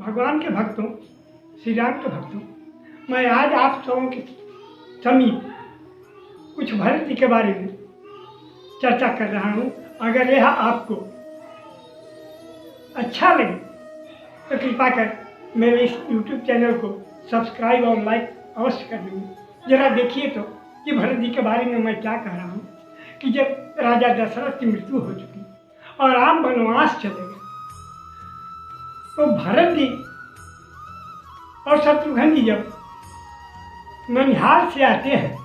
भगवान के भक्तों, श्री राम के भक्तों, मैं आज आप सबों के समीप कुछ भरत जी के बारे में चर्चा कर रहा हूँ। अगर यह आपको अच्छा लगे तो कृपा कर मेरे इस YouTube चैनल को सब्सक्राइब और लाइक अवश्य कर देंगे। जरा देखिए तो कि भरत जी के बारे में मैं क्या कह रहा हूँ कि जब राजा दशरथ की मृत्यु हो चुकी और राम वनवास चले गए तो भरत जी और शत्रुघ्न जी जब ननिहाल से आते हैं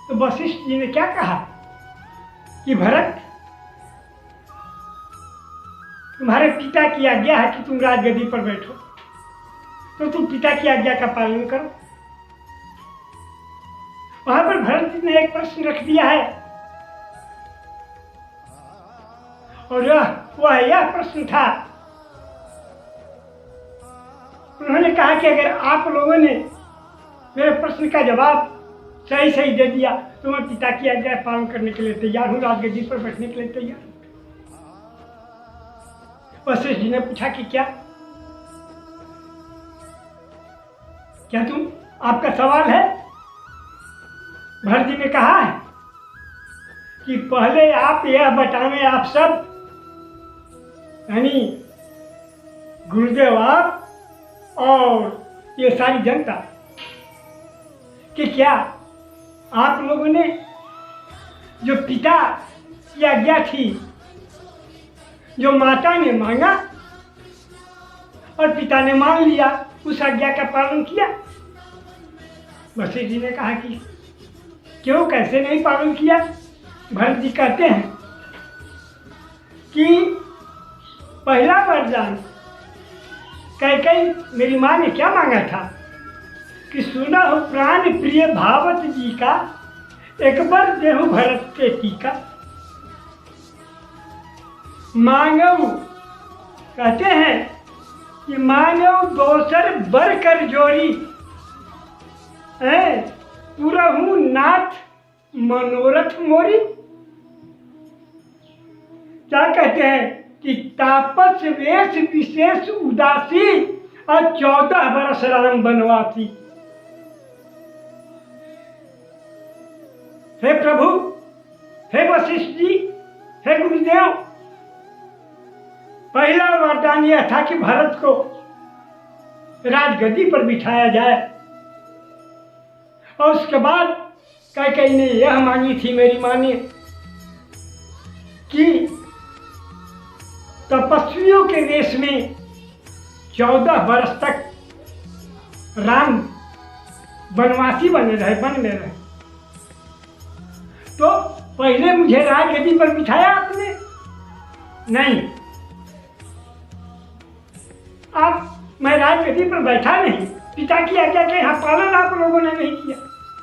तो वशिष्ठ जी ने क्या कहा कि भरत, तुम्हारे पिता की आज्ञा है कि तुम राजगद्दी पर बैठो, तो तुम पिता की आज्ञा का पालन करो। वहां पर भरत जी ने एक प्रश्न रख दिया है और वह यह प्रश्न था, उन्होंने कहा कि अगर आप लोगों ने मेरे प्रश्न का जवाब सही सही दे दिया तो मैं पिता की आज्ञा पालन करने के लिए तैयार हूँ, राजगद्दी पर बैठने के लिए तैयार हूँ। वशिष्ठ जी ने पूछा कि क्या तुम, आपका सवाल है? भरत जी ने कहा है कि पहले आप यह बताएं, आप सब यानी गुरुदेव आप और ये सारी जनता, कि क्या आप लोगों ने जो पिता की आज्ञा थी, जो माता ने मांगा और पिता ने मान लिया, उस आज्ञा का पालन किया? वशिष्ठ जी ने कहा कि क्यों, कैसे नहीं पालन किया? भरत जी कहते हैं कि पहला वरदान कैकेयी मेरी माँ ने क्या मांगा था कि सुना हो प्राण प्रिय भावत जी का, एक बार देहु भरत के टीका। मांगऊ कहते हैं कि मांगऊ दोसर बर कर जोड़ी, पूरा हूँ नाथ मनोरथ मोरी। क्या कहते हैं कि तापस वेश विशेष उदासी और 14 बरस राम बनवासी। हे प्रभु, हे वशिष्ठ जी, हे गुरुदेव, पहला वरदान यह था कि भरत को राजगद्दी पर बिठाया जाए और उसके बाद कैकेयी ने यह मांगी थी मेरी माँ ने कि तपस्वियों के देश में 14 वर्ष तक राम वनवासी बने रहे, वन में रहे। तो पहले मुझे राजगद्दी पर बिठाया आपने नहीं, मैं राजगद्दी पर बैठा नहीं, पिता की आज्ञा के यहाँ पालन आप लोगों ने नहीं किया।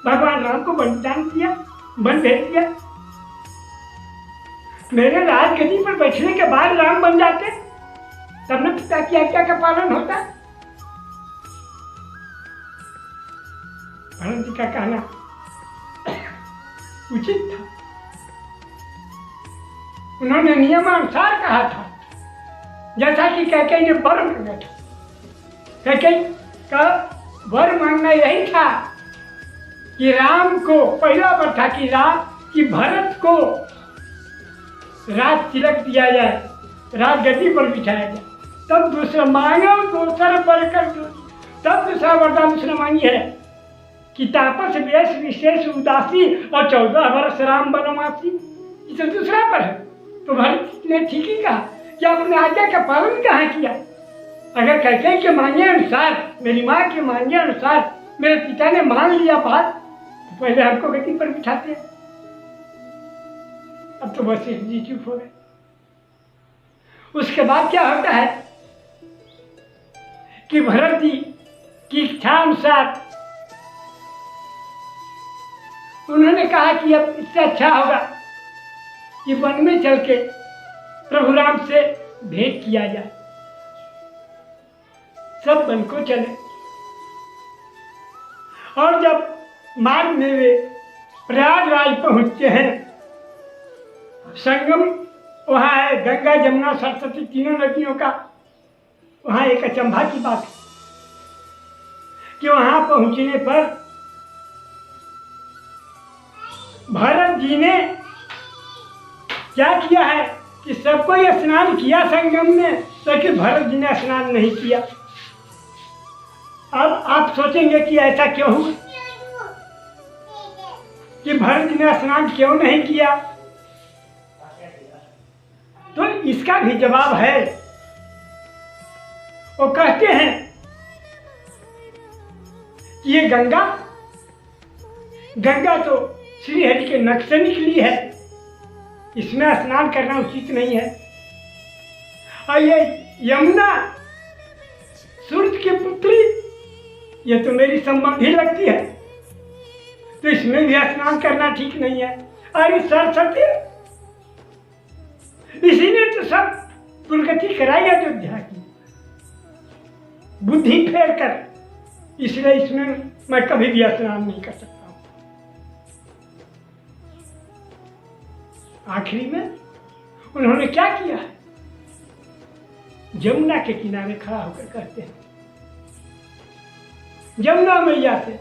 भगवान राम को बलिदान किया, वन भेज दिया। मेरे राजगद्दी पर बैठने के बाद राम बन जाते, तब न पिता की आज्ञा का पालन होता। भरत जी का कहना उचित था। उन्होंने नियमानुसार कहा था, जैसा कि कैकेयी ने वर मांगा था। कैकेयी का वर मांगना यही था कि राम को, पहला वर था कि भरत को राज तिलक दिया जाए, राजगद्दी पर बिठाया जाए। तब दूसरा मांगा, दोसर बढ़कर तब दूसरा वरदान उसने मांगी है कि तापस वेश विशेष उदासी और 14 वर्ष राम बनवासी। इसे दूसरा पर है। तो भरत ने ठीक ही कहा कि आपने आज्ञा का पालन कहाँ किया? अगर कैकेयी के मांगे अनुसार, मेरी माँ के मांगे अनुसार मेरे पिता ने मान लिया बात, तो पहले हमको गद्दी पर बिठाते। अब तो वशिष्ठ जी चुप हो गए। उसके बाद क्या होता है कि भरत जी की इच्छा अनुसार उन्होंने कहा कि अब इससे अच्छा होगा कि वन में चल के प्रभु राम से भेंट किया जाए। सब वन को चले और जब मार्ग में वे प्रयागराज पहुंचते हैं, संगम वहाँ है, गंगा जमुना सरस्वती तीनों नदियों का वहाँ एक अचंभा की बात है कि वहाँ पहुँचने पर भरत जी ने क्या किया है कि सबको ये स्नान किया संगम में, लेकिन भरत जी ने स्नान नहीं किया। अब आप सोचेंगे कि ऐसा क्यों हुआ, कि भरत जी ने स्नान क्यों नहीं किया? तो इसका भी जवाब है। वो कहते हैं कि ये गंगा तो श्रीहरि के नख से निकली है, इसमें स्नान करना उचित नहीं है। और ये यमुना सूर्य की पुत्री, ये तो मेरी संबंधी लगती है, तो इसमें भी स्नान करना ठीक नहीं है। और सरस्वती, इसी ने तो सब दुर्गति कराई अयोध्या की, बुद्धि फेर कर, इसलिए इसमें मैं कभी भी स्नान नहीं कर सकता हूं। आखिरी में उन्होंने क्या किया है? यमुना के किनारे खड़ा होकर कहते हैं यमुना मैया से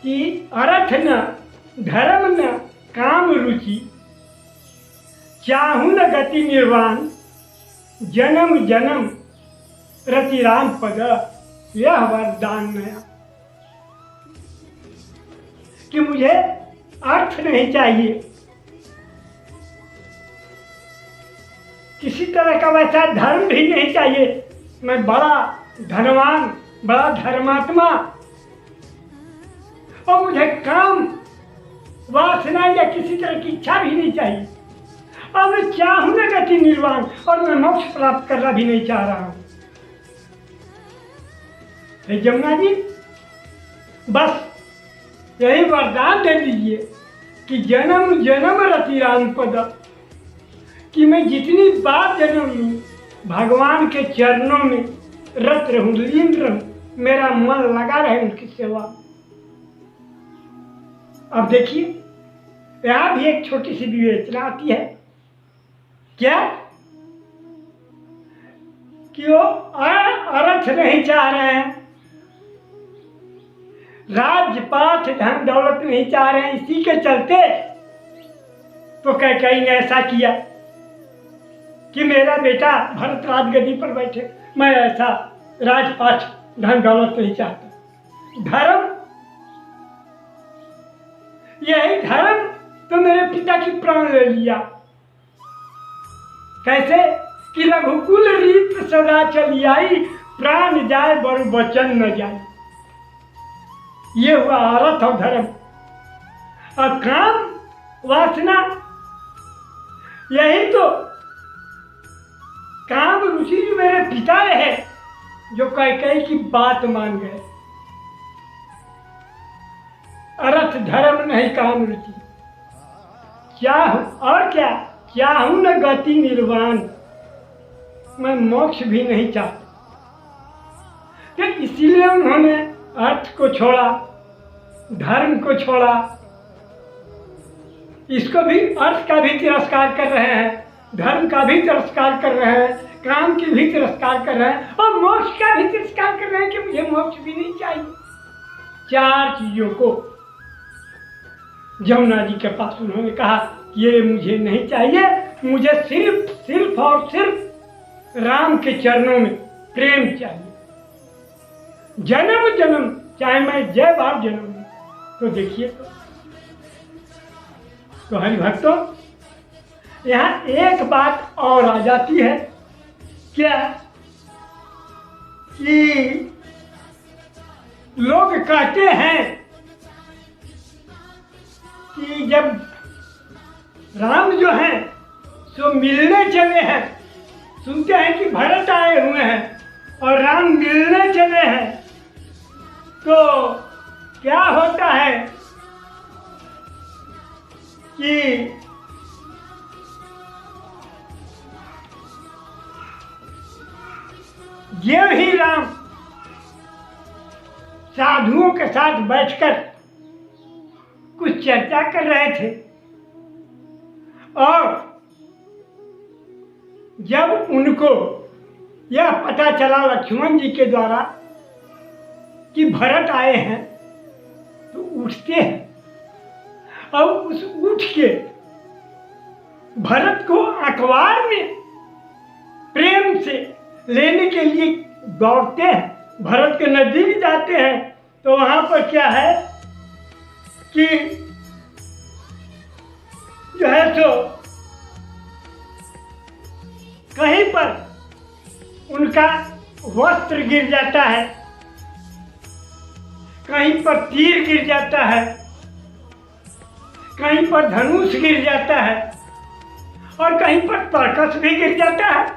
कि अर्थ न धर्म न काम रुचि, चाहूं न गति निर्वाण, जन्म जन्म रति राम पद, यह वरदान नया। कि मुझे अर्थ नहीं चाहिए, किसी तरह का वैसा धर्म भी नहीं चाहिए, मैं बड़ा धनवान, बड़ा धर्मात्मा, और मुझे काम वासना या किसी तरह की इच्छा भी नहीं चाहिए, और मैं चाहूं न गति निर्वाण, और मैं मोक्ष प्राप्त करना भी नहीं चाह रहा हूं। यमुना जी, बस यही वरदान दे दीजिए कि जन्म जन्म रति राम पद, कि मैं जितनी बार जन्म लूं भगवान के चरणों में रत रहूं, लीन रहूं, मेरा मन लगा रहे उनकी सेवा। अब देखिए, यहां भी एक छोटी सी विवेचना आती है। क्या कि वो अर्थ नहीं चाह रहे हैं, राजपाट धन दौलत नहीं चाह रहे हैं, इसी के चलते तो कैकेयी ने ऐसा किया कि मेरा बेटा भरत राजगद्दी पर बैठे, मैं ऐसा राजपाट धन दौलत नहीं चाहता। धर्म, यही धर्म तो मेरे पिता की प्राण ले लिया। कैसे कि रघुकुल रीत सदा चली आई, प्राण जाए बरु वचन न जाए। ये हुआ अर्थ और धर्म। और काम वासना, यही तो काम रुचि जो मेरे पिता है, जो कैकेयी की बात मान गए। अर्थ धर्म नहीं काम रुचि, और क्या, चाहूं न गति निर्वाण, मैं मोक्ष भी नहीं चाहता। तो इसीलिए उन्होंने अर्थ को छोड़ा, धर्म को छोड़ा। इसको भी, अर्थ का भी तिरस्कार कर रहे हैं, धर्म का भी तिरस्कार कर रहे हैं, काम की भी तिरस्कार कर रहे हैं, और मोक्ष का भी तिरस्कार कर रहे हैं कि मुझे मोक्ष भी नहीं चाहिए। चार चीजों को यमुना जी के पास उन्होंने कहा, ये मुझे नहीं चाहिए, मुझे सिर्फ और सिर्फ राम के चरणों में प्रेम चाहिए। जन्म जन्म, चाहे मैं जय बार जन्म लूं। तो देखिए, तो हरिभक्तों, यहाँ एक बात और आ जाती है। क्या कि लोग कहते हैं कि जब राम जो हैं सो मिलने चले हैं, सुनते हैं कि भरत आए हुए हैं और राम मिलने चले हैं, तो क्या होता है कि ये ही राम साधुओं के साथ बैठकर कुछ चर्चा कर रहे थे, और जब उनको यह पता चला लक्ष्मण जी के द्वारा कि भरत आए हैं, तो उठते हैं और उस उठ के भरत को अखबार में प्रेम से लेने के लिए दौड़ते हैं। भरत के नजदीक जाते हैं तो वहां पर क्या है कि जो है सो कहीं पर उनका वस्त्र गिर जाता है, कहीं पर तीर गिर जाता है, कहीं पर धनुष गिर जाता है और कहीं पर तर्कस भी गिर जाता है।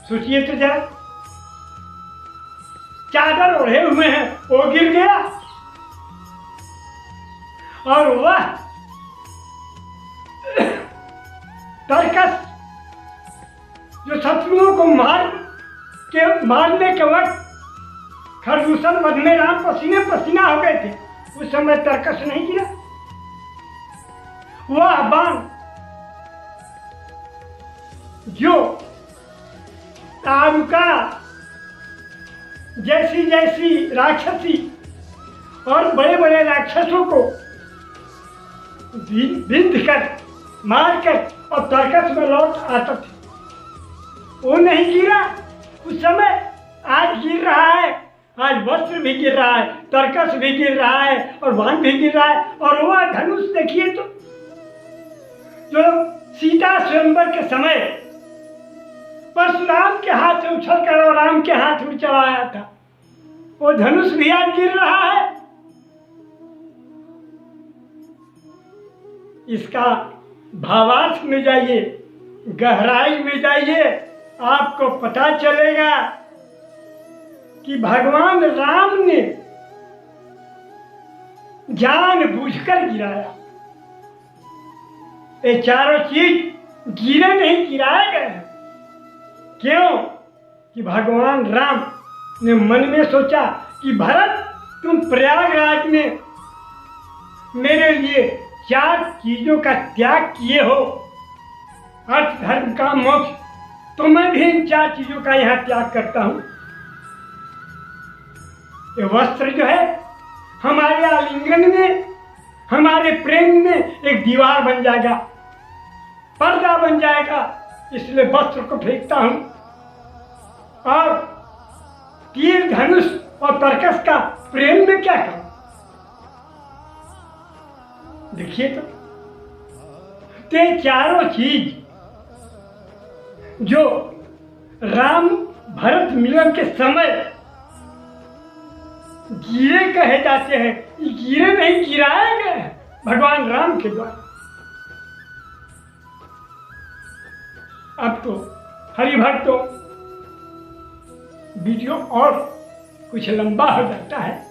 सोचिए तो जरा, चादर ओढ़े हुए हैं वो गिर गया और वह तर्कस जो शत्रुओं को मारने के वक्त खरदूषण वध में राम पसीने पसीना हो गए थे, उस समय तर्कस नहीं गिरा। वह बाण जो तारुका जैसी जैसी राक्षसी और बड़े बड़े राक्षसों को बिंध कर मार कर और तर्कस में लौट आता था, वो नहीं गिरा उस समय। आज गिर रहा है, आज वस्त्र भी गिर रहा है, तर्कस भी गिर रहा है और बाण भी गिर रहा है। और वह धनुष देखिए तो, जो सीता स्वयंवर के समय परशुराम के हाथ से उछल कर और राम के हाथ में चलाया था, वो धनुष भी आज गिर रहा है। इसका भावार्थ में जाइए, गहराई में जाइए, आपको पता चलेगा कि भगवान राम ने जानबूझकर गिराया। ये चारों चीज गिरे नहीं, गिराए गए हैं। क्यों? कि भगवान राम ने मन में सोचा कि भरत, तुम प्रयागराज में मेरे लिए 4 चीजों का त्याग किए हो, अर्थ धर्म का मोक्ष, तो मैं भी इन 4 चीजों का यहाँ त्याग करता हूँ। ये वस्त्र जो है हमारे आलिंगन में, हमारे प्रेम में एक दीवार बन जाएगा, पर्दा बन जाएगा, इसलिए वस्त्र को फेंकता हूँ। और तीर धनुष और तर्कस का प्रेम में क्या करूं? देखिए तो, ये चारों चीज जो राम भरत मिलन के समय गिरे कहे जाते हैं, ये गिरे नहीं, गिराए गए हैं भगवान राम के द्वारा। अब तो हरि भक्तों, वीडियो और कुछ लंबा हो जाता है,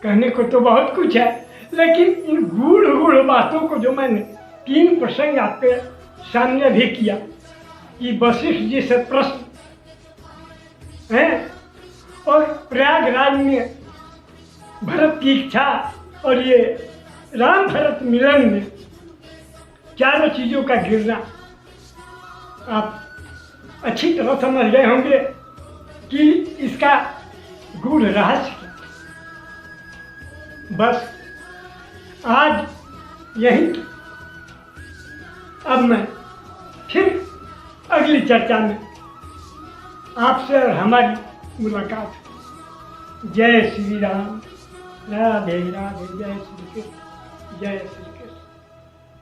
कहने को तो बहुत कुछ है, लेकिन इन गूढ़ बातों को जो मैंने 3 प्रसंग आपके सामने भी किया, कि वशिष्ठ जी से प्रश्न है और प्रयागराज में भरत की इच्छा और ये राम भरत मिलन में चारों चीजों का गिरना, आप अच्छी तरह समझ गए होंगे कि इसका गूढ़ रहस्य क्या। बस आज यही, अब मैं फिर अगली चर्चा में आपसे और हमारी मुलाकात। जय श्री राम, राधे राधे, जय श्री कृष्ण, जय श्री कृष्ण।